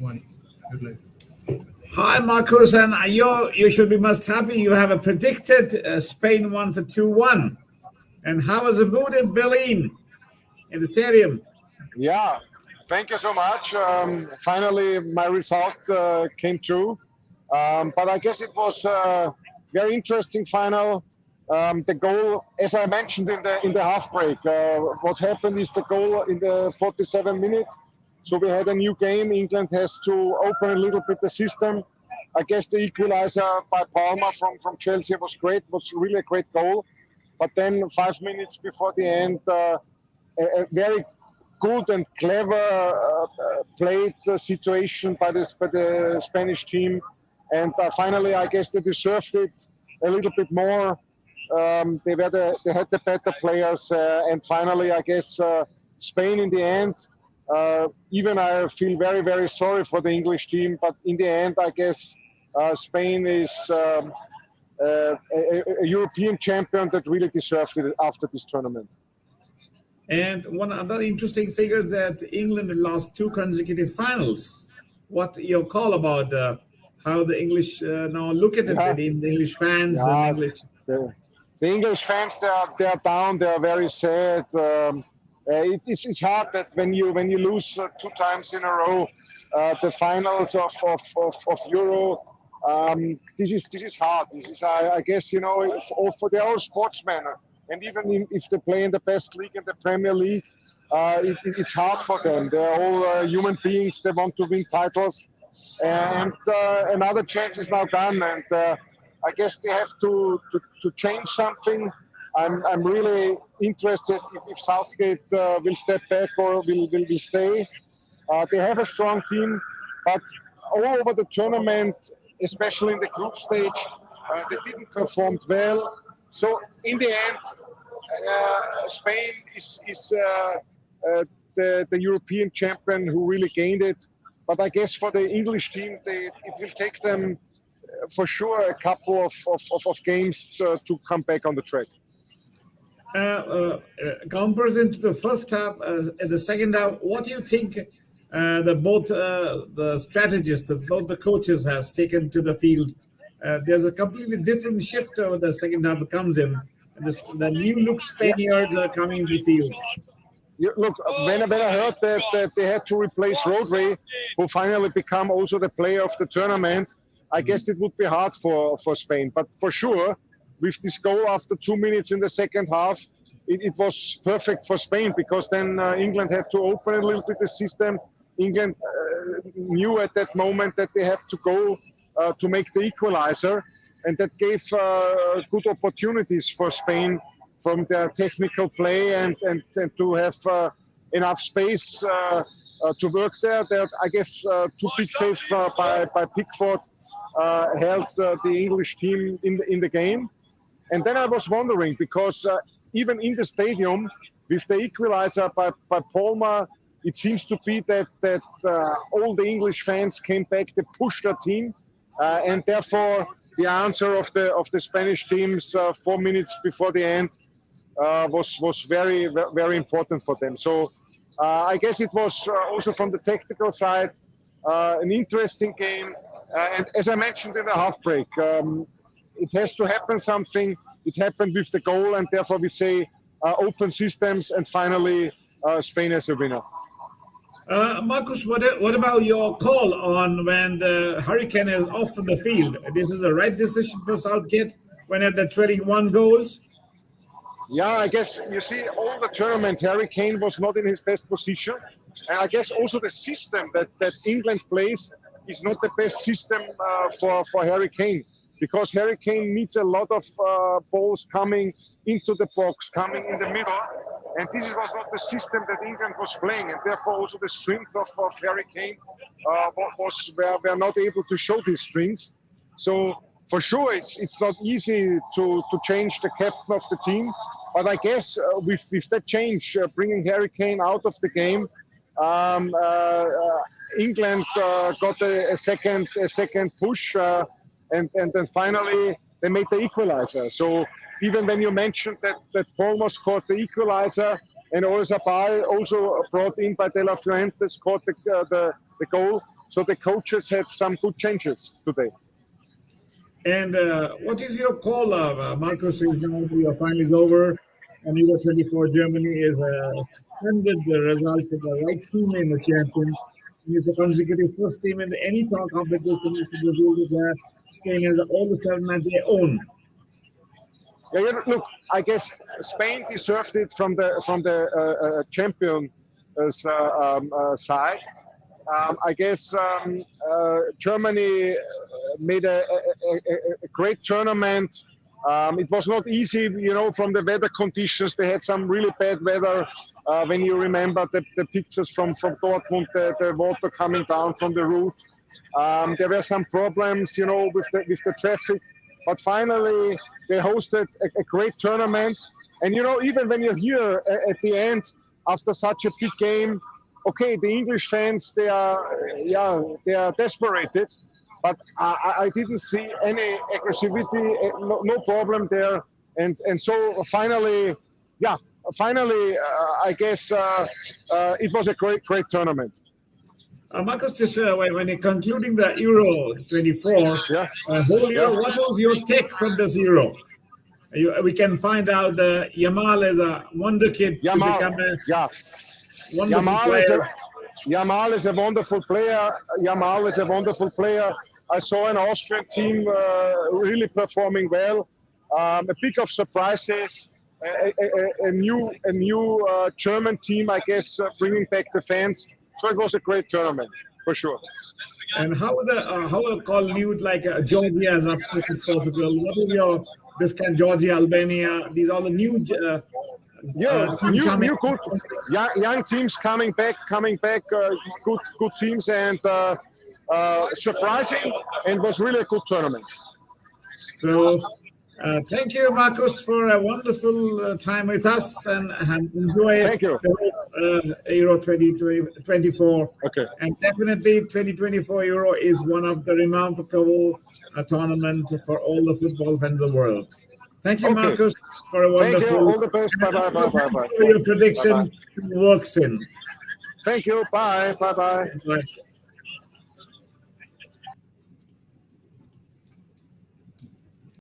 One. Good luck. Hi, Marcus, and you should be most happy. You have a predicted Spain won for 2-1. And how was the mood in Berlin in the stadium? Yeah, thank you so much. Finally, my result came true. But I guess it was a very interesting final. The goal, as I mentioned in the half break, what happened is the goal in the 47 minutes. So we had a new game. England has to open a little bit the system. I guess the equalizer by Palmer from Chelsea was great. Was really a great goal. But then 5 minutes before the end, a very good and clever played situation by the Spanish team, and finally, I guess they deserved it a little bit more. They had the better players, and finally, I guess Spain in the end. Even I feel very very sorry for the English team, but in the end, I guess Spain is. A European champion that really deserved it after this tournament. And one other interesting figure is that England lost two consecutive finals. What your call about how the English now look at it, Yeah, the English fans and yeah. English? The, the English fans, they are down. They are very sad. It's hard that when you lose two times in a row, the finals of Euro. This is hard. This is I guess for they're all sportsmen, and even if they play in the best league in the Premier League, it's hard for them. They're all human beings. They want to win titles, and another chance is now gone. And I guess they have to change something. I'm really interested if Southgate will step back or will stay. They have a strong team, but all over the tournament, especially in the group stage, they didn't perform well. So in the end, Spain is the European champion who really gained it. But I guess for the English team, it will take them for sure a couple of games to come back on the track. Comparison to the first half and the second half, what do you think the strategists, both the coaches has taken to the field? There's a completely different shift over the second half that comes in. The new look Yeah. Spaniards are coming into the field. Look, when I heard that they had to replace Rodri, who finally become also the player of the tournament, I guess it would be hard for Spain. But for sure, with this goal after 2 minutes in the second half, it was perfect for Spain because then England had to open a little bit the system. England knew at that moment that they have to go to make the equalizer, and that gave good opportunities for Spain from their technical play and to have enough space to work there. I guess two big saves by Pickford held the English team in the game. And then I was wondering, because even in the stadium, with the equalizer by Palmer, it seems to be that all the English fans came back, they pushed their team, and therefore the answer of the Spanish teams 4 minutes before the end was very, very important for them. So I guess it was also from the tactical side an interesting game. And as I mentioned in the half break, it has to happen something. It happened with the goal, and therefore we say open systems, and finally Spain as a winner. Marcus, what about your call on when the Hurricane is off from the field? This is the right decision for Southgate when at the trailing one goals. Yeah, I guess you see all the tournament, Harry Kane was not in his best position. And I guess also the system that England plays is not the best system for Harry Kane, because Harry Kane needs a lot of balls coming into the box, coming in the middle. And this was not the system that England was playing. And therefore also the strength of Harry Kane were not able to show these strengths. So for sure, it's not easy to change the captain of the team. But I guess with that change, bringing Harry Kane out of the game, England got a second push, and then finally they made the equalizer. So even when you mentioned that Palmer scored the equalizer, and Oyarzabal also brought in by De La Fuente scored the goal, So the coaches had some good changes today. And what is your call, Marcus? Your final is over, and Euro 24 Germany is ended the results of the right team in the champion. It's a consecutive first team in any top competition. Spain has all the 7 at their own. Yeah, look, I guess Spain deserved it from the champion side. I guess Germany made a great tournament. It was not easy, from the weather conditions. They had some really bad weather. When you remember the pictures from Dortmund, the water coming down from the roof. There were some problems, with the traffic. But finally, they hosted a great tournament. And, even when you're here at the end, after such a big game, okay, the English fans, they are desperate. But I didn't see any aggressivity, no problem there. And so finally, I guess it was a great tournament. Marcus, just when you're concluding the Euro 24, whole Euro, what was your take from this Euro? We can find out Yamal is a wonder kid to become a wonderful player. Yamal is a wonderful player. I saw an Austrian team really performing well. A bit of surprises. A new German team, I guess, bringing back the fans. So it was a great tournament for sure. And how a call new like Georgia has upset Portugal? What is your Georgia, Albania? These are the new new good young teams coming back. Good teams and surprising, and was really a good tournament. So. Thank you, Marcus, for a wonderful time with us, and enjoy the Euro 2024. Okay. And definitely 2024 Euro is one of the remarkable tournament for all the football fans of the world. Thank you, Marcus, for a wonderful. Thank you. All the best. Bye. For your prediction works in. Thank you. Bye. Bye. Bye.